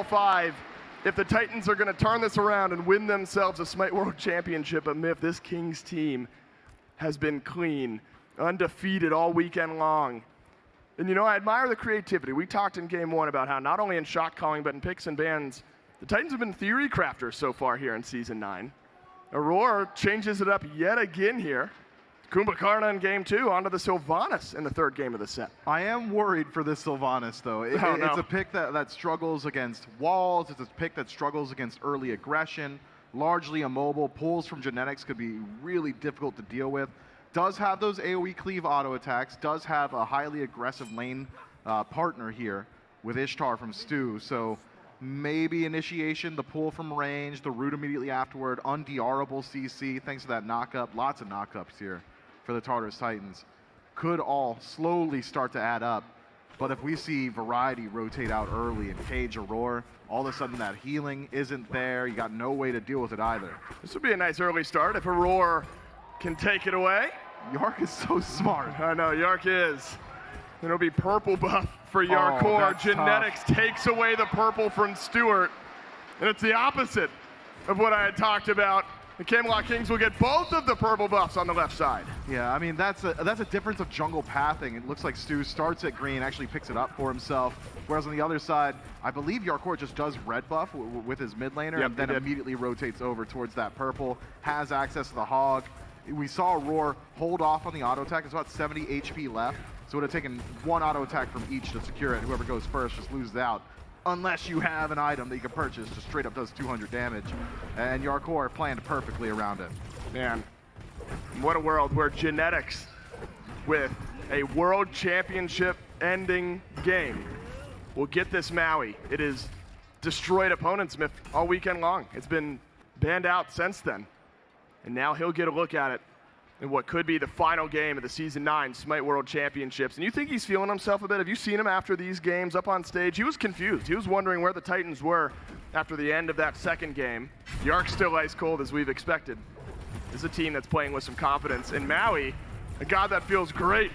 5 if the Titans are going to turn this around and win themselves a Smite World Championship. But Miff, this Kings team has been clean, undefeated all weekend long. And you know, I admire the creativity. We talked in game 1 about how not only in shot calling but in picks and bans, the Titans have been theory crafters so far here in Season 9. Aurora changes it up yet again here. Kumbhakarna in game 2, onto the Sylvanas in the 3rd game of the set. I am worried for this Sylvanas, though. It's a pick that struggles against walls. It's a pick that struggles against early aggression, largely immobile. Pulls from genetics could be really difficult to deal with. Does have those AoE cleave auto attacks, does have a highly aggressive lane partner here with Ishtar from Stu. So maybe initiation, the pull from range, the root immediately afterward, undr'able CC, thanks to that knockup. Lots of knockups here for the Tartarus Titans. Could all slowly start to add up. But if we see Variety rotate out early and cage Aurora, all of a sudden that healing isn't there. You got no way to deal with it either. This would be a nice early start if Aurora can take it away. Yark is so smart. I know, Yark is. It'll be purple buff for Yarkor. Genetics takes away the purple from Stewart. And it's the opposite of what I had talked about. The Camelot Kings will get both of the purple buffs on the left side. Yeah, I mean, that's a difference of jungle pathing. It looks like Stu starts at green, actually picks it up for himself. Whereas on the other side, I believe Yarkor just does red buff with his mid laner, and then immediately rotates over towards that purple, has access to the hog. We saw Roar hold off on the auto attack. It's about 70 HP left. So it would have taken one auto attack from each to secure it. Whoever goes first just loses out. Unless you have an item that you can purchase, just straight up does 200 damage. And Yarkor planned perfectly around it. Man, what a world where genetics with a world championship ending game will get this Maui. It has destroyed opponents all weekend long. It's been banned out since then. And now he'll get a look at it in what could be the final game of the Season 9 Smite World Championships. And you think he's feeling himself a bit? Have you seen him after these games up on stage? He was confused. He was wondering where the Titans were after the end of that second game. Yark's still ice cold as we've expected. This is a team that's playing with some confidence. And Maui, a god that feels great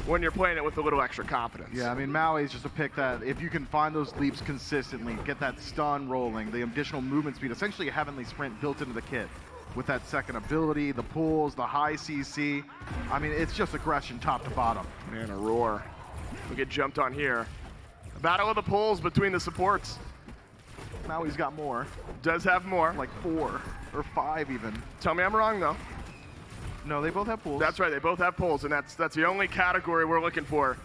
when you're playing it with a little extra confidence. Yeah, I mean, Maui is just a pick that if you can find those leaps consistently, get that stun rolling, the additional movement speed, essentially a heavenly sprint built into the kit. With that second ability, the pulls, the high CC. I mean, it's just aggression top to bottom. Man, Aurora will get jumped on here. A battle of the pulls between the supports. Maui's got more. Does have more. Like 4 or 5 even. Tell me I'm wrong, though. No, they both have pulls. That's right, they both have pulls, and that's the only category we're looking for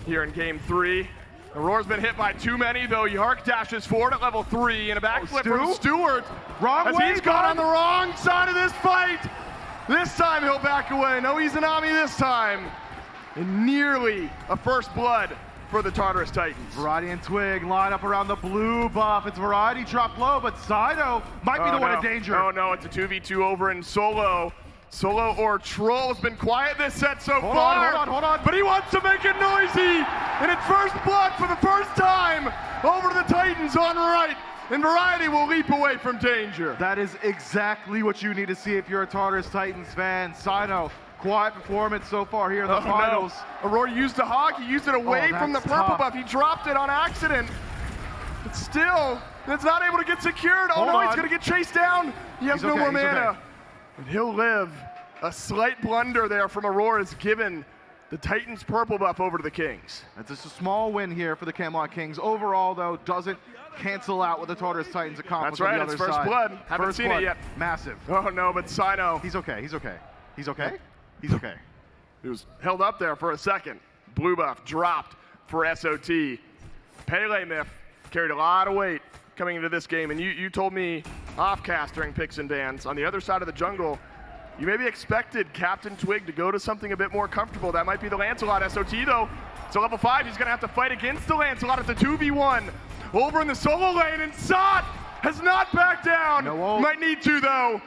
here in game 3. Aurora's been hit by too many, though. Yark dashes forward at level 3, and a backflip from Stewart. Wrong way, he's gone on the wrong side of this fight. This time he'll back away. No Izanami this time. And nearly a first blood for the Tartarus Titans. Variety and Twig line up around the blue buff. It's Variety dropped low, but Sido might be the one in danger. Oh no, it's a 2v2 over in solo. Solo or Troll has been quiet this set so far. Hold on. But he wants to make it noisy. And it's first blood for the first time over to the Titans on right. And Variety will leap away from danger. That is exactly what you need to see if you're a Tartarus Titans fan. Sino, quiet performance so far here in the finals. No. Aurora used a hog. He used it away from the purple buff. He dropped it on accident. But still, it's not able to get secured. Oh no, he's going to get chased down. He has no more mana. Okay. And he'll live. A slight blunder there from Aurora has given the Titans purple buff over to the Kings. It's just a small win here for the Camelot Kings. Overall, though, doesn't cancel out what the Tartarus Titans accomplished. That's right, on the it's other first side. blood. Haven't seen it yet. Massive. Oh no, but Sino. He's okay. He's okay. He was held up there for a second. Blue buff dropped for SOT. Pele Myth carried a lot of weight coming into this game, and you told me off-cast during picks and bans. On the other side of the jungle, you maybe expected Captain Twig to go to something a bit more comfortable. That might be the Lancelot. SOT, though, so level 5, he's going to have to fight against the Lancelot at the 2v1. Over in the solo lane, and Sot has not backed down. Might need to, though.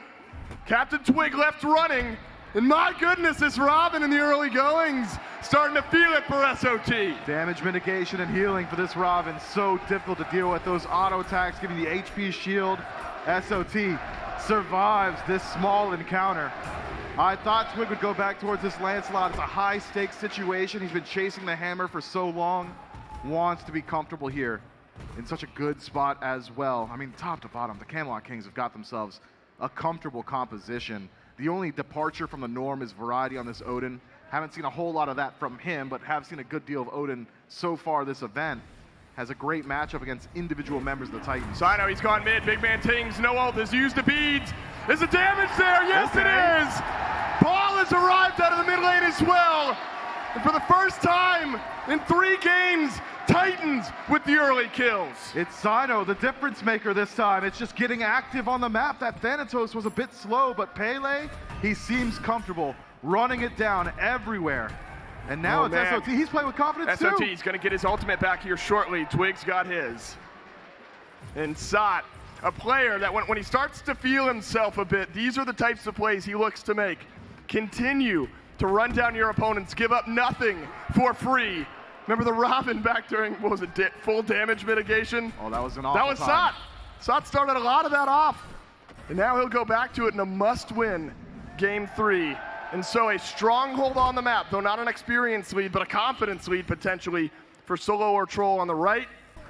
Captain Twig left running, and my goodness, this Robin in the early goings starting to feel it for SOT. Damage mitigation and healing for this Robin. So difficult to deal with. Those auto attacks giving the HP shield. SOT survives this small encounter. I thought Twig would go back towards this Lancelot. It's a high stakes situation. He's been chasing the hammer for so long. Wants to be comfortable here in such a good spot as well. I mean, top to bottom, the Camelot Kings have got themselves a comfortable composition. The only departure from the norm is variety on this Odin. Haven't seen a whole lot of that from him, but have seen a good deal of Odin so far this event. Has a great matchup against individual members of the Titans. Sino, he's gone mid. Big man Tings, no ult, has used the beads. Is the damage there? Yes, okay. It is. Paul has arrived out of the mid lane as well. And for the first time in 3 games, Titans with the early kills. It's Sino, the difference maker this time. It's just getting active on the map. That Thanatos was a bit slow, but Pele, he seems comfortable running it down everywhere. And now it's SOT. He's playing with confidence too. SOT, he's going to get his ultimate back here shortly. Twig's got his. And Sot, a player that when he starts to feel himself a bit, these are the types of plays he looks to make. Continue to run down your opponents, give up nothing for free. Remember the Robin back during, what was it, full damage mitigation? Oh, that was an awful That was time. Sot. Sot started a lot of that off. And now he'll go back to it in a must-win Game 3. And so a stronghold on the map, though not an experience lead, but a confidence lead potentially for Solo or Troll on the right.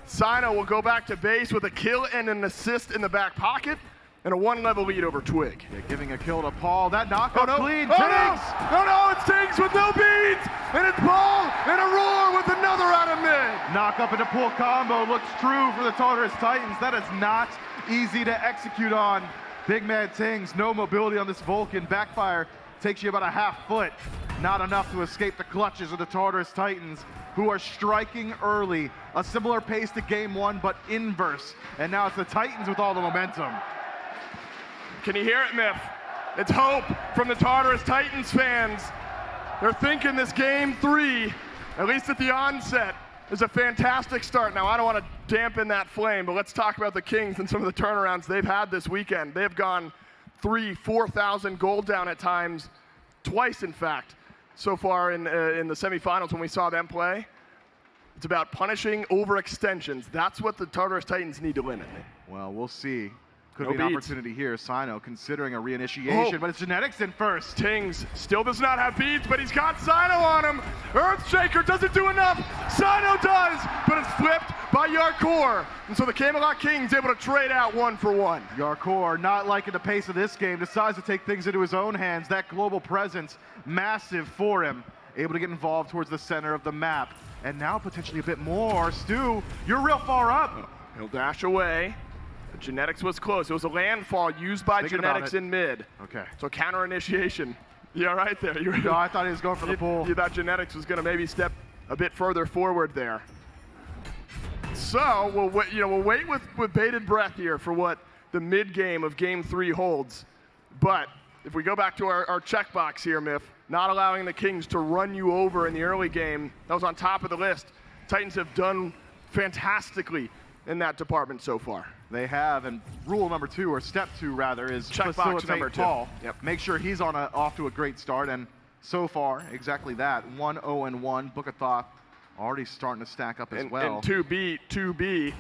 Sino will go back to base with a kill and an assist in the back pocket, and a 1-level lead over Twig. Yeah, giving a kill to Paul. That knockup clean. Oh, Tings! no, it's Tings with no beads, and it's Paul and a roar with another out of mid. Knock up into pull combo looks true for the Tartarus Titans. That is not easy to execute on. Big man Tings, no mobility on this Vulcan. Backfire takes you about a half foot. Not enough to escape the clutches of the Tartarus Titans, who are striking early. A similar pace to game 1, but inverse. And now it's the Titans with all the momentum. Can you hear it, Miff? It's hope from the Tartarus Titans fans. They're thinking this game 3, at least at the onset, is a fantastic start. Now, I don't want to dampen that flame, but let's talk about the Kings and some of the turnarounds they've had this weekend. They've gone 3,000-4,000 gold down at times, twice in fact, so far in the semifinals when we saw them play. It's about punishing overextensions. That's what the Tartarus Titans need to limit. Well, we'll see. Could No be an beats. opportunity here. Sino considering a reinitiation, but it's Genetics in first. Tings still does not have beads, but he's got Sino on him. Earthshaker doesn't do enough. Sino does, but it's flipped by Yarkor. And so the Camelot Kings able to trade out 1 for 1. Yarkor, not liking the pace of this game, decides to take things into his own hands. That global presence, massive for him. Able to get involved towards the center of the map. And now potentially a bit more. Stu, you're real far up. He'll dash away. The Genetics was close. It was a landfall used by Genetics in mid. Okay. So counter initiation. You all right there? No, I thought he was going for the pull. You thought Genetics was going to maybe step a bit further forward there. So we'll wait with bated breath here for what the mid game of Game 3 holds. But if we go back to our checkbox here, Miff, not allowing the Kings to run you over in the early game, that was on top of the list. Titans have done fantastically in that department so far. They have, and rule number 2, or step 2 rather, is Checkbox facilitate number 2. Paul. Yep. Make sure he's off to a great start, and so far, exactly that. 1-0-1, Book of Thoth already starting to stack up as well. And 2B,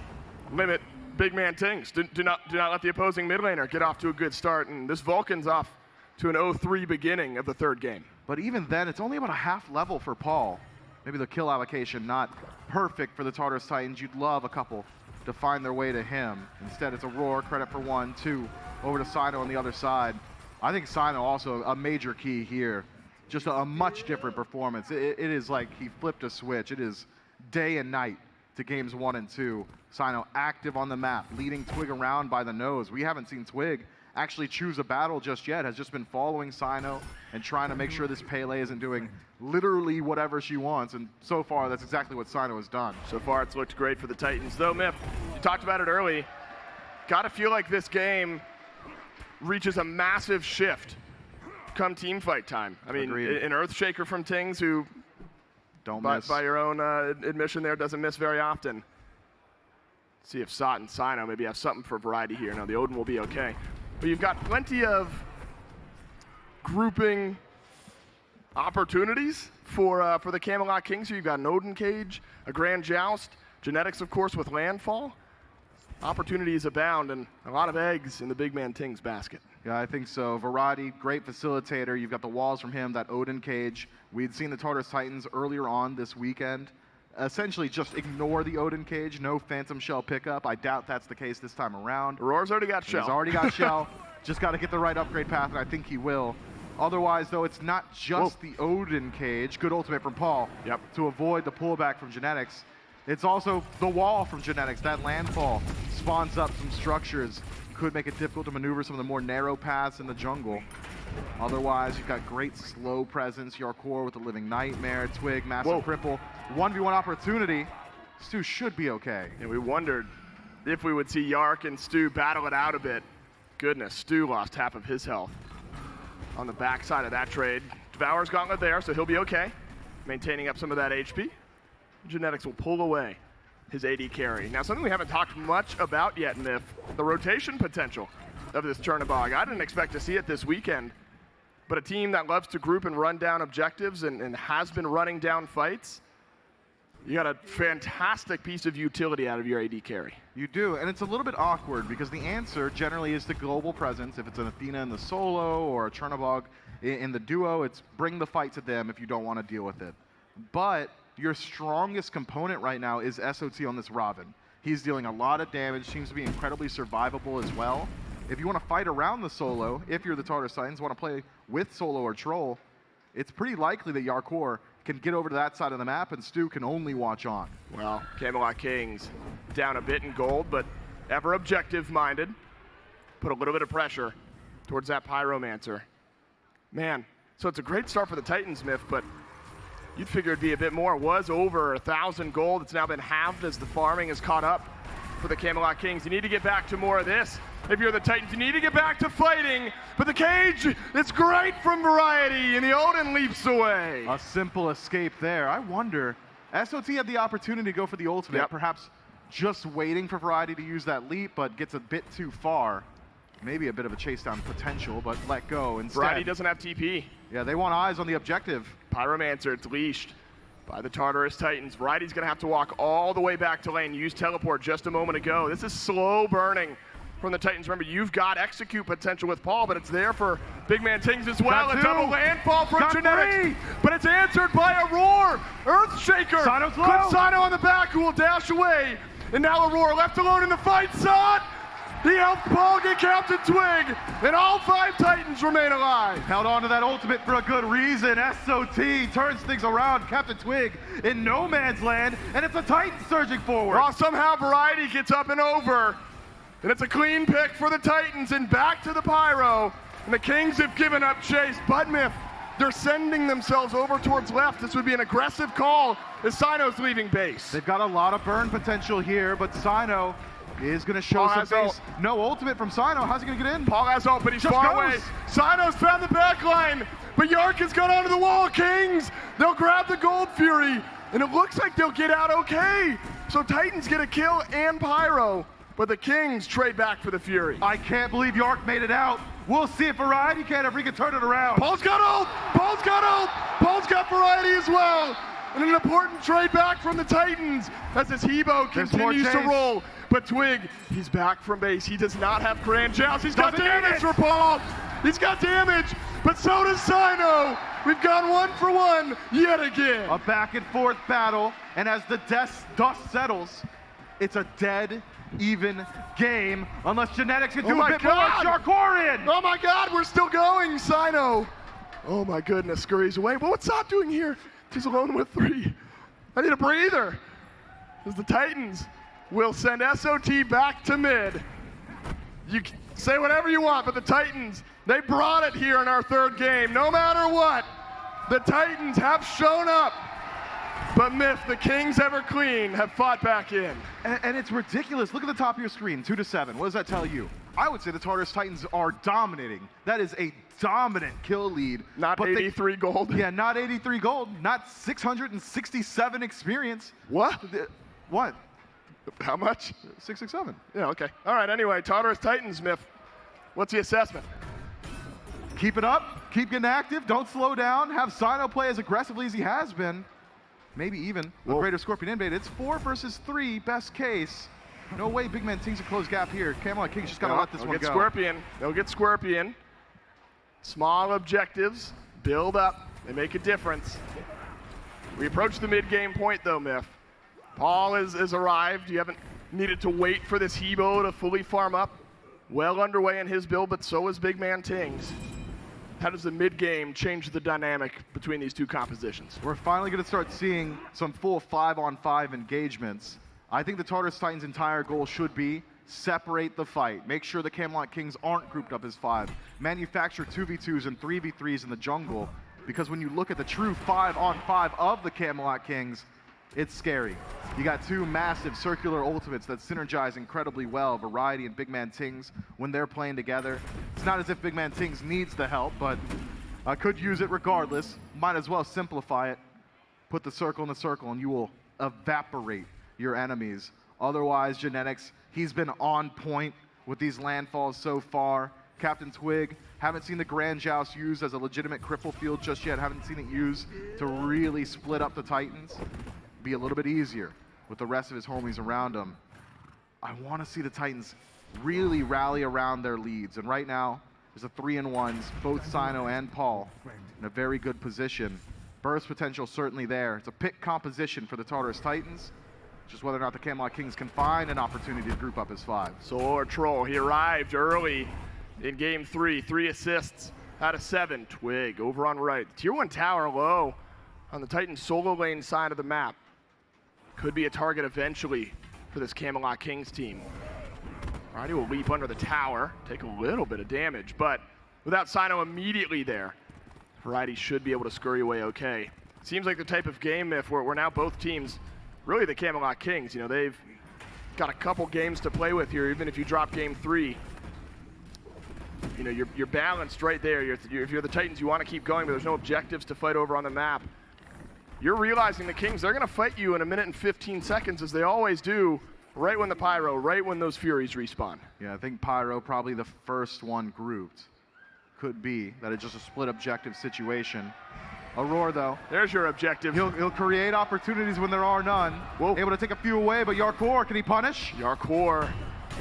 limit big man Tings. Do not let the opposing mid laner get off to a good start, and this Vulcan's off to an 0-3 beginning of the 3rd game. But even then, it's only about a half level for Paul. Maybe the kill allocation not perfect for the Tartarus Titans. You'd love a couple to find their way to him. Instead, it's a roar, credit for 1, 2, over to Sino on the other side. I think Sino also a major key here. Just a much different performance. It is like he flipped a switch. It is day and night to games 1 and 2. Sino active on the map, leading Twig around by the nose. We haven't seen Twig actually choose a battle just yet, has just been following Sino and trying to make sure this Pele isn't doing literally whatever she wants, and so far that's exactly what Sino has done. So far it's looked great for the Titans. Though, Miff, you talked about it early, gotta feel like this game reaches a massive shift come team fight time. I mean, Agreed. An Earthshaker from Tings who, by your own admission there, doesn't miss very often. See if Sot and Sino maybe have something for variety here. No, the Odin will be okay. But you've got plenty of grouping opportunities for the Camelot Kings here. You've got an Odin Cage, a Grand Joust, Genetics, of course, with Landfall. Opportunities abound, and a lot of eggs in the big man Tings basket. Yeah, I think so. Variety, great facilitator. You've got the walls from him, that Odin Cage. We'd seen the Tartarus Titans earlier on this weekend essentially just ignore the Odin cage, no Phantom Shell pickup. I doubt that's the case this time around. Aurora's already got Shell. He's already got Shell. Just got to get the right upgrade path, and I think he will. Otherwise, though, it's not just the Odin cage. Good ultimate from Paul to avoid the pullback from Genetics. It's also the wall from Genetics. That landfall spawns up some structures. Could make it difficult to maneuver some of the more narrow paths in the jungle. Otherwise, you've got great slow presence. Yarkor with the Living Nightmare, Twig, massive cripple. 1v1 opportunity. Stu should be okay. And we wondered if we would see Yark and Stu battle it out a bit. Goodness, Stu lost half of his health on the backside of that trade. Devour's Gauntlet there, so he'll be okay. Maintaining up some of that HP. Genetics will pull away his AD carry. Now, something we haven't talked much about yet, Myth, the rotation potential of this Chernobog. I didn't expect to see it this weekend, but a team that loves to group and run down objectives and has been running down fights, you got a fantastic piece of utility out of your AD carry. You do, and it's a little bit awkward because the answer generally is the global presence. If it's an Athena in the solo or a Chernobog in the duo, it's bring the fight to them if you don't want to deal with it. But your strongest component right now is SOT on this Robin. He's dealing a lot of damage, seems to be incredibly survivable as well. If you want to fight around the solo, if you're the Tartarus Titans, want to play with solo or troll, it's pretty likely that Yarkor can get over to that side of the map and Stu can only watch on. Well, Camelot Kings down a bit in gold, but ever objective-minded. Put a little bit of pressure towards that Pyromancer. Man, so it's a great start for the Titans, Myth, but you'd figure it'd be a bit more. It was over 1,000 gold. It's now been halved as the farming has caught up for the Camelot Kings. You need to get back to more of this. If you're the Titans, you need to get back to fighting. But the cage, it's great from Variety, and the Odin leaps away. A simple escape there. I wonder, SOT had the opportunity to go for the ultimate, perhaps just waiting for Variety to use that leap, but gets a bit too far. Maybe a bit of a chase down potential, but let go instead. Variety doesn't have TP. Yeah, they want eyes on the objective. Pyromancer, it's leashed by the Tartarus Titans. Variety's gonna have to walk all the way back to lane, use teleport just a moment ago. This is slow burning from the Titans. Remember, you've got execute potential with Paul, but it's there for Big Man Tings as well. A double landfall from Genetics, but it's answered by a Roar. Earthshaker. Sino's low. Good Sino on the back who will dash away. And now a Roar left alone in the fight. Sot! He helped Paul get Captain Twig, and all 5 Titans remain alive. Held on to that ultimate for a good reason. SOT turns things around. Captain Twig in no man's land, and it's the Titans surging forward. Well, somehow Variety gets up and over, and it's a clean pick for the Titans, and back to the Pyro. And the Kings have given up chase. But Myth, they're sending themselves over towards left. This would be an aggressive call as Sino's leaving base. They've got a lot of burn potential here, but Sino is going to show some face. No ultimate from Sino. How's he going to get in? Paul has ult, but he's far away. Sino's found the back line, but Yark has gone onto the wall. Kings, they'll grab the Gold Fury, and it looks like they'll get out okay. So Titans get a kill and Pyro, but the Kings trade back for the Fury. I can't believe Yark made it out. We'll see if Variety can, if we can turn it around. Paul's got ult! Paul's got ult! Paul's got Variety as well. And an important trade back from the Titans as his Hebo continues to roll. But Twig, he's back from base. He does not have Grand Joust. He's got damage for Paul. He's got damage, but so does Sino. We've gone 1 for 1 yet again. A back and forth battle, and as the dust settles, it's a dead even game, unless Genetics can do a bit more. Yarkor in! Oh my God, we're still going, Sino. Oh my goodness, scurries away. Well, what's Sot doing here? He's alone with 3. I need a breather. As the Titans will send SOT back to mid. You can say whatever you want, but the Titans, they brought it here in our 3rd game. No matter what, the Titans have shown up. But Myth, the Kings ever clean, have fought back in. And it's ridiculous. Look at the top of your screen, 2-7. What does that tell you? I would say the Tartarus Titans are dominating. That is a dominant kill lead. Not 83 gold? Yeah, not 83 gold. Not 667 experience. What? What? How much? 667. Yeah, okay. All right, anyway, Tartarus Titans, Myth. What's the assessment? Keep it up. Keep getting active. Don't slow down. Have Sino play as aggressively as he has been. Maybe even a greater Scorpion invade. It's 4 versus 3, best case. No way Big Man Tings a close gap here. Camelot Kings just got to let this one go. Scorpion. They'll get Scorpion. Small objectives, build up, they make a difference. We approach the mid-game point though, Myth. Paul has arrived. You haven't needed to wait for this Hebo to fully farm up. Well underway in his build, but so is big man Tings. How does the mid-game change the dynamic between these two compositions? We're finally going to start seeing some full 5-on-5 engagements. I think the Tartarus Titans' entire goal should be separate the fight. Make sure the Camelot Kings aren't grouped up as 5. Manufacture 2v2s and 3v3s in the jungle, because when you look at the true 5-on-5 of the Camelot Kings, it's scary. You got two massive circular ultimates that synergize incredibly well, Variety and Big Man Tings, when they're playing together. It's not as if Big Man Tings needs the help, but I could use it regardless. Might as well simplify it. Put the circle in the circle and you will evaporate your enemies. Otherwise, Genetics, he's been on point with these landfalls so far. Captain Twig, haven't seen the Grand Joust used as a legitimate cripple field just yet. Haven't seen it used to really split up the Titans. Be a little bit easier with the rest of his homies around him. I want to see the Titans really rally around their leads. And right now, there's a 3-in-1s, both Sino and Paul in a very good position. Burst potential certainly there. It's a pick composition for the Tartarus Titans. Just whether or not the Camelot Kings can find an opportunity to group up as 5. Solar Troll, he arrived early in game 3. 3 assists out of 7. Twig over on right. Tier 1 tower low on the Titans solo lane side of the map. Could be a target eventually for this Camelot Kings team. Variety will leap under the tower, take a little bit of damage, but without Sino immediately there, Variety should be able to scurry away okay. Seems like the type of game if we're now both teams, really the Camelot Kings, you know, they've got a couple games to play with here, even if you drop game 3. You know, you're balanced right there. If you're the Titans, you want to keep going, but there's no objectives to fight over on the map. You're realizing the Kings, they're going to fight you in 1 minute and 15 seconds, as they always do, right when the Pyro, right when those Furies respawn. Yeah, I think Pyro probably the first one grouped. Could be that it's just a split objective situation. Aurora, though. There's your objective. He'll create opportunities when there are none. Whoa. Able to take a few away, but Yarkor, can he punish? Yarkor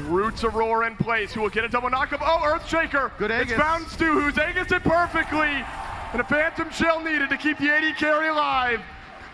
roots Aurora in place, who will get a double knockup. Oh, Earthshaker. Good Aegis. It's Bounce Stew, who's Aegis it perfectly. And a Phantom Shell needed to keep the AD carry alive.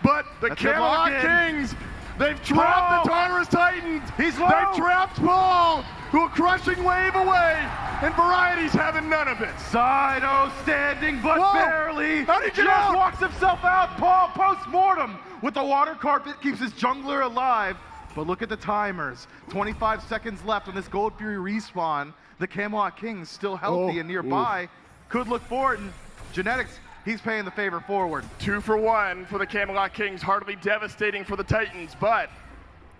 But the Camelot Kings, they've trapped the Tartarus Titans. He's low. They've trapped Paul, who a crushing wave away. And Variety's having none of it. Sino standing, but barely. How'd he get just out? walks himself out. Paul post-mortem with the water carpet keeps his jungler alive. But look at the timers. 25 seconds left on this Gold Fury respawn. The Camelot Kings still healthy and nearby. Could look forward, and Genetics, he's paying the favor forward. 2 for 1 for the Camelot Kings. Hardly devastating for the Titans, but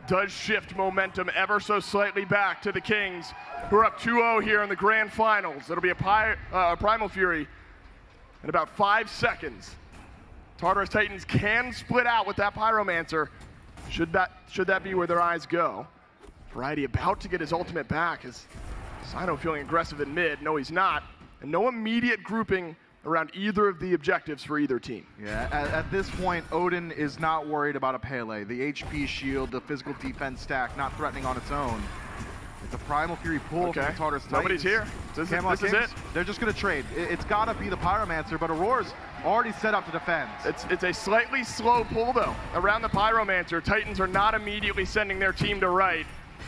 does shift momentum ever so slightly back to the Kings, who are up 2-0 here in the grand finals. It'll be a Primal Fury in about 5 seconds. Tartarus Titans can split out with that Pyromancer. Should that be where their eyes go? Variety about to get his ultimate back. Is Sino feeling aggressive in mid? No, he's not. And no immediate grouping around either of the objectives for either team. Yeah, at this point, Odin is not worried about a Pele. The HP shield, the physical defense stack, not threatening on its own. It's a Primal Fury pull from the Tartarus Titans. Nobody's here. This is it. They're just going to trade. It's got to be the Pyromancer, but Aurora's already set up to defend. It's a slightly slow pull, though, around the Pyromancer. Titans are not immediately sending their team to right.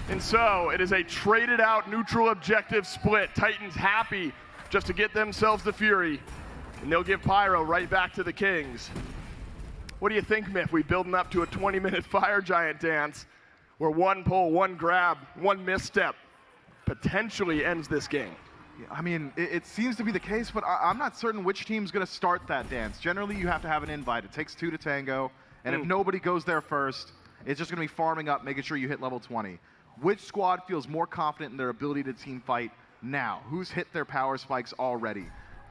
And so it is a traded out neutral objective split. Titans happy just to get themselves the Fury. And they'll give Pyro right back to the Kings. What do you think, Myth? We building up to a 20-minute Fire Giant dance where one pull, one grab, one misstep potentially ends this game. Yeah, I mean, it seems to be the case, but I'm not certain which team's going to start that dance. Generally, you have to have an invite. It takes 2 to tango, and if nobody goes there first, it's just going to be farming up, making sure you hit level 20. Which squad feels more confident in their ability to team fight now? Who's hit their power spikes already?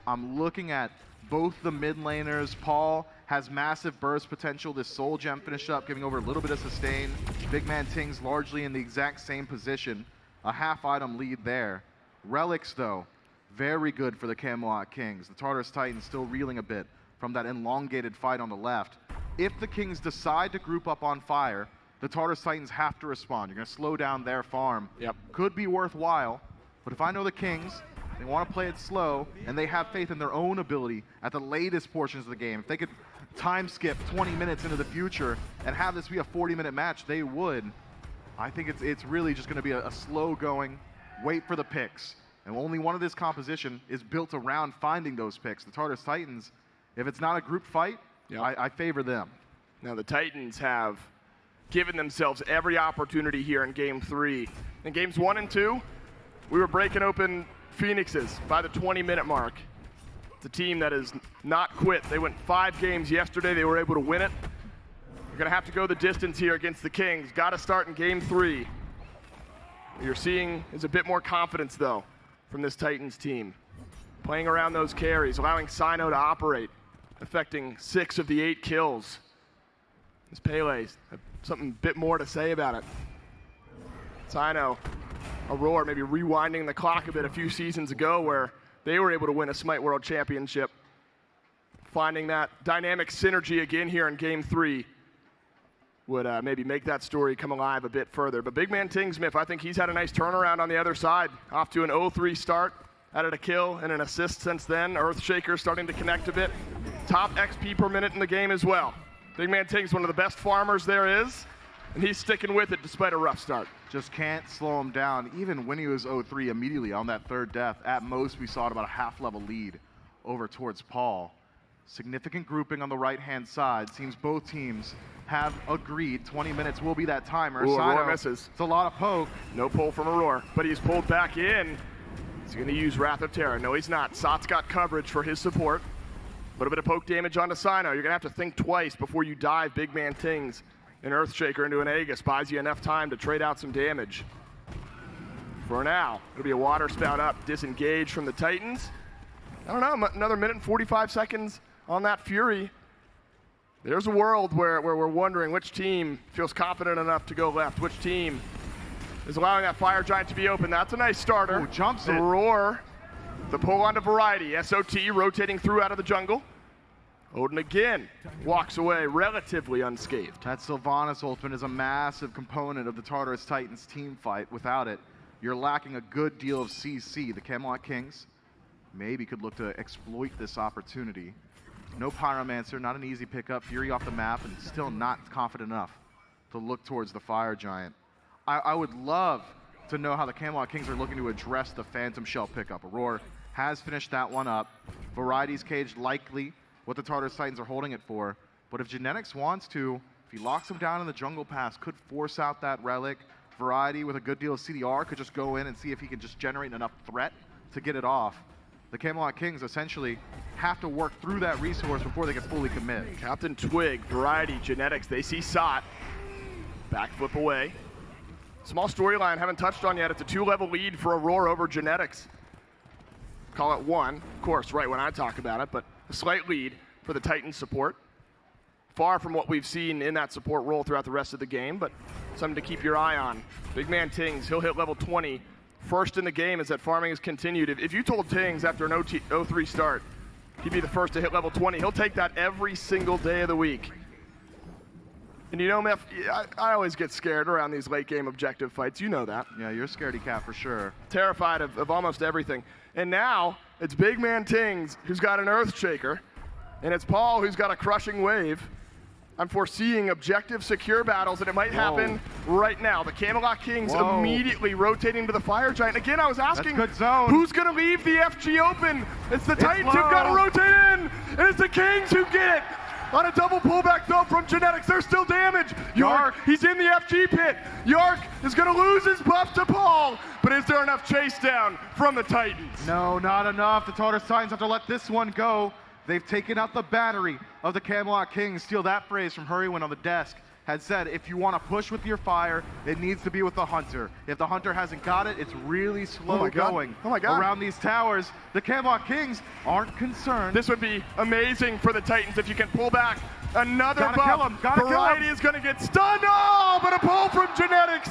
I'm looking at both the mid laners. Paul has massive burst potential. This soul gem finished up, giving over a little bit of sustain. Big man Ting's largely in the exact same position. A half item lead there. Relics, though, very good for the Camelot Kings. The Tartarus Titans still reeling a bit from that elongated fight on the left. If the Kings decide to group up on fire, the Tartarus Titans have to respond. You're going to slow down their farm. Yep. Could be worthwhile, but if I know the Kings, They want to play it slow, and they have faith in their own ability at the latest portions of the game. If they could time skip 20 minutes into the future and have this be a 40-minute match, they would. I think it's really just going to be a slow going, wait for the picks. And only one of this composition is built around finding those picks. The Tartarus Titans, if it's not a group fight, I favor them. Now the Titans have given themselves every opportunity here in Game 3. In Games 1 and 2, we were breaking open Phoenixes by the 20-minute mark. It's a team that has not quit. They went 5 games yesterday. They were able to win it. You're going to have to go the distance here against the Kings. Got to start in Game 3. What you're seeing is a bit more confidence, though, from this Titans team. Playing around those carries, allowing Sino to operate, affecting 6 of the 8 kills. This Pele have something a bit more to say about it. Sino, Aurora maybe rewinding the clock a bit a few seasons ago where they were able to win a Smite World Championship. Finding that dynamic synergy again here in Game 3 would maybe make that story come alive a bit further. But big man Tingsmith, I think he's had a nice turnaround on the other side. Off to an 0-3 start, added a kill and an assist since then. Earthshaker starting to connect a bit. Top XP per minute in the game as well. Big man Tings, one of the best farmers there is, and he's sticking with it despite a rough start. Just can't slow him down. Even when he was 0-3 immediately on that third death, at most we saw it about a half-level lead over towards Paul. Significant grouping on the right-hand side. Seems both teams have agreed 20 minutes will be that timer. Ooh, Aurora misses. It's a lot of poke. No pull from Aurora, but he's pulled back in. He's going to use Wrath of Terror. No, he's not. Sot's got coverage for his support. A little bit of poke damage onto Sino. You're going to have to think twice before you dive big man Tings and Earthshaker into an Aegis. Buys you enough time to trade out some damage. For now, it'll be a water spout up, disengaged from the Titans. I don't know, another minute and 45 seconds on that Fury. There's a world where we're wondering which team feels confident enough to go left, which team is allowing that Fire Giant to be open. That's a nice starter. Ooh, jumps the it. Roar, the pull onto Variety. SOT rotating through out of the jungle. Odin again walks away relatively unscathed. That Sylvanas ultimate is a massive component of the Tartarus Titans team fight. Without it, you're lacking a good deal of CC. The Camelot Kings maybe could look to exploit this opportunity. No Pyromancer, not an easy pickup. Fury off the map, and still not confident enough to look towards the Fire Giant. I would love to know how the Camelot Kings are looking to address the Phantom Shell pickup. Aurora has finished that one up. Variety's cage likely what the Tartarus Titans are holding it for. But if Genetics wants to, if he locks him down in the jungle pass, could force out that relic. Variety with a good deal of CDR could just go in and see if he can just generate enough threat to get it off. The Camelot Kings essentially have to work through that resource before they can fully commit. Captain Twig, Variety, Genetics, they see Sot. Backflip away. Small storyline, haven't touched on yet. It's a 2-level lead for Aurora over Genetics. Call it 1, of course, right when I talk about it, but a slight lead for the Titan support. Far from what we've seen in that support role throughout the rest of the game, but something to keep your eye on. Big man Tings, he'll hit level 20. First in the game as that farming has continued. If you told Tings after an 0-3 start, he'd be the first to hit level 20. He'll take that every single day of the week. And you know, Meph, I always get scared around these late game objective fights. You know that. Yeah, you're a scaredy cat for sure. Terrified of almost everything. And now, it's big man Tings who's got an Earthshaker, and it's Paul who's got a Crushing Wave. I'm foreseeing objective secure battles, and it might happen right now. The Camelot Kings immediately rotating to the Fire Giant. Again, I was asking, who's going to leave the FG open? It's the Titans who've got to rotate in, and it's the Kings who get it. On a double pullback though from Genetics, there's still damage. Yark, he's in the FG pit. Yark is going to lose his buff to Paul, but is there enough chase down from the Titans? No, not enough. The Tartarus Titans have to let this one go. They've taken out the battery of the Camelot Kings. Steal that phrase from Hurrywin on the desk. Had said, if you want to push with your fire, it needs to be with the Hunter. If the Hunter hasn't got it, it's really slow going around these towers. The Camelot Kings aren't concerned. This would be amazing for the Titans if you can pull back another buff. Kill him. Variety is going to get stunned. Oh, but a pull from Genetics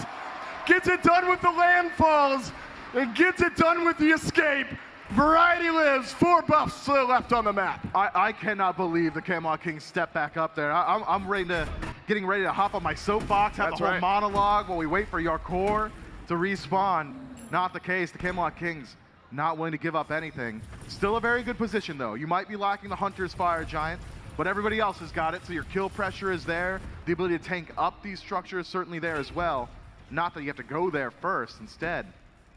gets it done with the landfalls and gets it done with the escape. Variety lives, 4 buffs still left on the map. I cannot believe the Camelot Kings step back up there. I'm getting ready to hop on my soapbox, have the whole monologue while we wait for Yarkor to respawn. Not the case. The Camelot Kings not willing to give up anything. Still a very good position, though. You might be lacking the Hunter's Fire Giant, but everybody else has got it, so your kill pressure is there. The ability to tank up these structures is certainly there as well. Not that you have to go there first. Instead,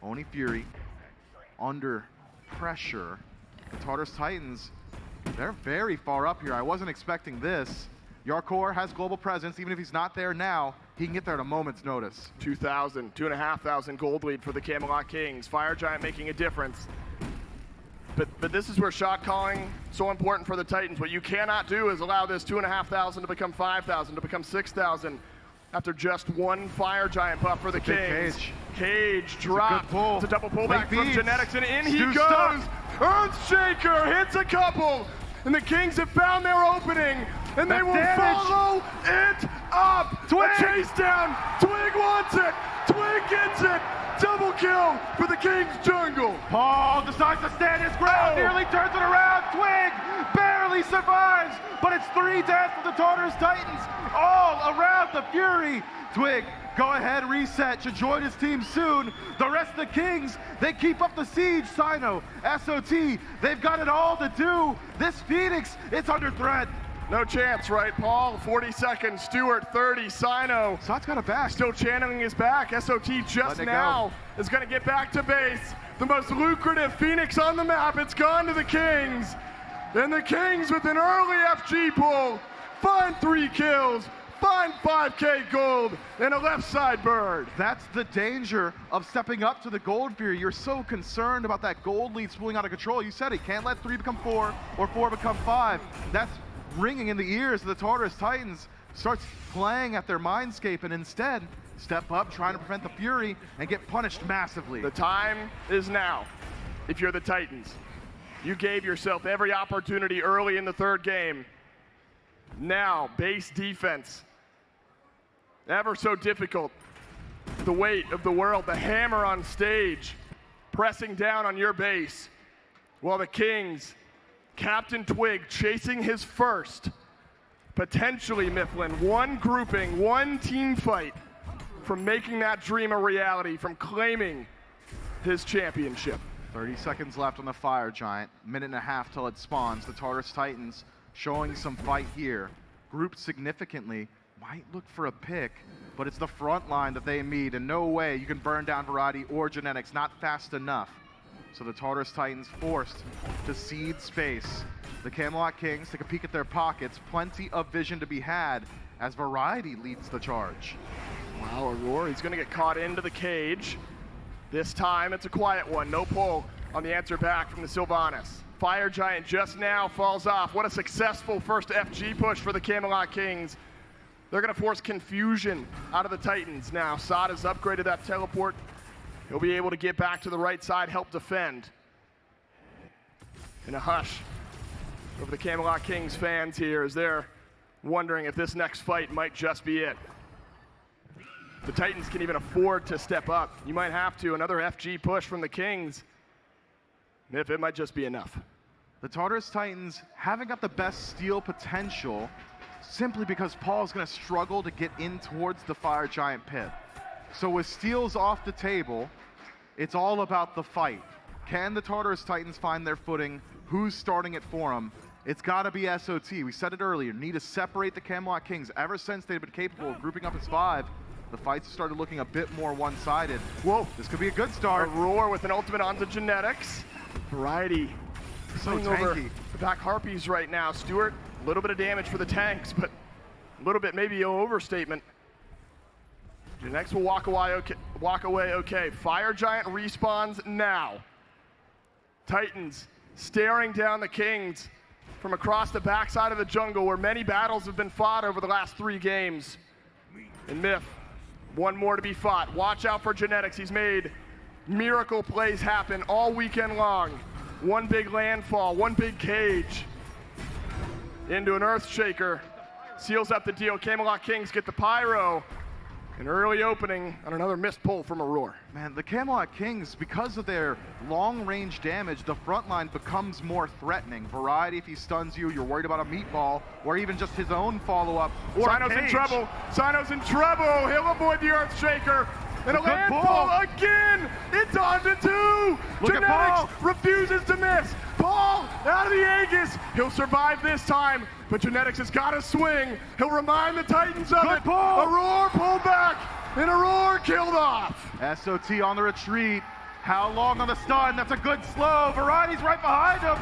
Oni Fury under pressure. The Tartarus Titans, they're very far up here. I wasn't expecting this. Yarkor has global presence. Even if he's not there now, he can get there at a moment's notice. 2,500 gold lead for the Camelot Kings. Fire Giant making a difference. But this is where shot calling so important for the Titans. What you cannot do is allow this 2,500 to become 5,000, to become 6,000 after just one Fire Giant buff for the Kings. Cage drop. It's a double pullback from Genetics, and in he goes. Earthshaker hits a couple, and the Kings have found their opening, and they will follow it up. Twig! A chase down. Twig wants it. Twig gets it. Double kill for the Kings jungle. Paul decides to stand his ground, nearly turns it around. Twig barely survives, but it's 3 dead for the Tartarus Titans all around the Fury. Twig, go ahead, reset, should join his team soon. The rest of the Kings, they keep up the siege. Sino, SOT, they've got it all to do. This Phoenix, it's under threat. No chance, right, Paul? 40 seconds. Stewart, 30. Sino. Sot's got a back. Still channeling his back. SOT just now is going to get back to base. The most lucrative Phoenix on the map. It's gone to the Kings. And the Kings with an early FG pull. Find 3 kills. Find 5K gold and a left side bird. That's the danger of stepping up to the Gold Fury. You're so concerned about that gold lead spooling out of control. You said it, can't let 3 become 4 or 4 become 5. That's ringing in the ears of the Tartarus Titans. Starts playing at their mindscape, and instead step up, trying to prevent the Fury and get punished massively. The time is now. If you're the Titans, you gave yourself every opportunity early in the 3rd game. Now, base defense, ever so difficult. The weight of the world, the hammer on stage, pressing down on your base, while the Kings, Captain Twig chasing his first, potentially, Mifflin, one grouping, one team fight from making that dream a reality, from claiming his championship. 30 seconds left on the Fire Giant, minute and a half till it spawns. The Tartarus Titans showing some fight here. Grouped significantly, might look for a pick, but it's the front line that they need, and no way you can burn down Variety or Genetics, not fast enough. So the Tartarus Titans forced to cede space. The Camelot Kings take a peek at their pockets. Plenty of vision to be had as Variety leads the charge. Wow, Aurora, he's going to get caught into the cage. This time it's a quiet one. No pull on the answer back from the Sylvanas. Fire Giant just now falls off. What a successful first FG push for the Camelot Kings. They're going to force confusion out of the Titans now. Sod has upgraded that teleport. He'll be able to get back to the right side, help defend. In a hush over the Camelot Kings fans here as they're wondering if this next fight might just be it. The Titans can even afford to step up. You might have to. Another FG push from the Kings. If it might just be enough. The Tartarus Titans haven't got the best steal potential simply because Paul's going to struggle to get in towards the Fire Giant pit. So with steals off the table, it's all about the fight. Can the Tartarus Titans find their footing? Who's starting it for them? It's got to be SOT. We said it earlier. Need to separate the Camelot Kings. Ever since they've been capable of grouping up as 5, the fights started looking a bit more one-sided. Whoa. This could be a good start. A roar with an ultimate onto Genetics. Variety. So tanky. Over the back Harpies right now. Stewart, a little bit of damage for the tanks, but a little bit maybe an overstatement. Genetics will walk away okay. Fire Giant respawns now. Titans staring down the Kings from across the backside of the jungle where many battles have been fought over the last 3 games. And Miff, one more to be fought. Watch out for Genetics. He's made miracle plays happen all weekend long. One big landfall, one big cage. Into an Earthshaker. Seals up the deal. Camelot Kings get the pyro. An early opening on another missed pull from Aurora. Man, the Camelot Kings, because of their long-range damage, the front line becomes more threatening. Variety, if he stuns you, you're worried about a meatball, or even just his own follow-up. Sino's in trouble. Sino's in trouble. He'll avoid the Earthshaker. And a landfall again. It's on to 2. Look at Genetics Paul. refuses to miss. Paul out of the Aegis. He'll survive this time, but Genetics has got to swing. He'll remind the Titans of it. Paul. Aurora pulled back, and Aurora killed off. SOT on the retreat. How long on the stun? That's a good slow. Variety's right behind him.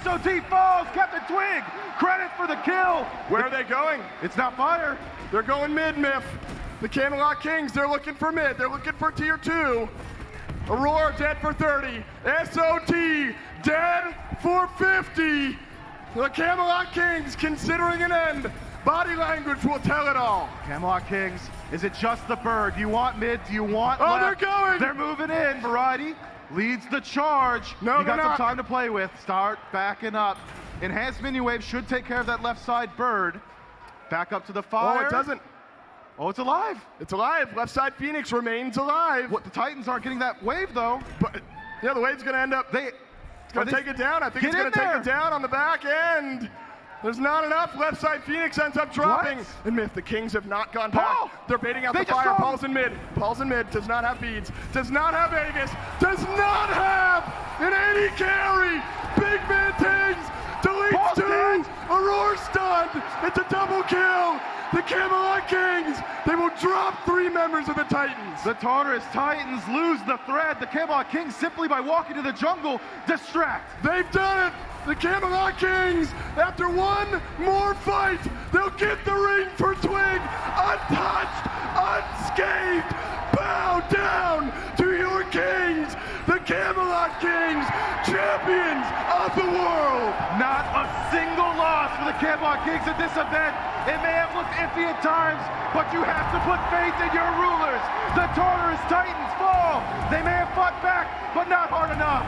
SOT falls. Captain Twig, credit for the kill. Where are they going? It's not fire. They're going mid, Miff. The Camelot Kings, they're looking for mid. They're looking for tier 2. Aurora dead for 30. SOT dead for 50. The Camelot Kings considering an end. Body language will tell it all. Camelot Kings, is it just the bird? Do you want mid? Do you want Oh, left? they're going. They're moving in. Variety leads the charge. No, you got they're some not. time to play with. Start backing up. Enhanced minion wave should take care of that left side bird. Back up to the fire. Oh, it doesn't. Oh, it's alive. It's alive. Left side Phoenix remains alive. What? The Titans aren't getting that wave though. But yeah, the wave's gonna end up. It's gonna take it down. I think it's gonna take it down on the back end. There's not enough. Left side Phoenix ends up dropping. What? And Myth, the Kings have not gone back. Paul! They're baiting out They the just fire. saw him. Paul's in mid. Paul's in mid. Does not have beads. Does not have Aegis. Does not have an AD carry. Big man Tings deletes Paul's 2. dead. Aurora stunned. It's a double kill. The Camelot Kings, they will drop 3 members of the Titans. The Tartarus Titans lose the thread. The Camelot Kings simply by walking to the jungle distract. They've done it. The Camelot Kings, after one more fight, they'll get the ring for Twig. Untouched, unscathed. Bow down to your kings. The Camelot Kings, champions of the world. Not a single loss for the Camelot Kings at this event. It may have looked iffy at times, but you have to put faith in your rulers. The Tartarus Titans fall. They may have fought back, but not hard enough.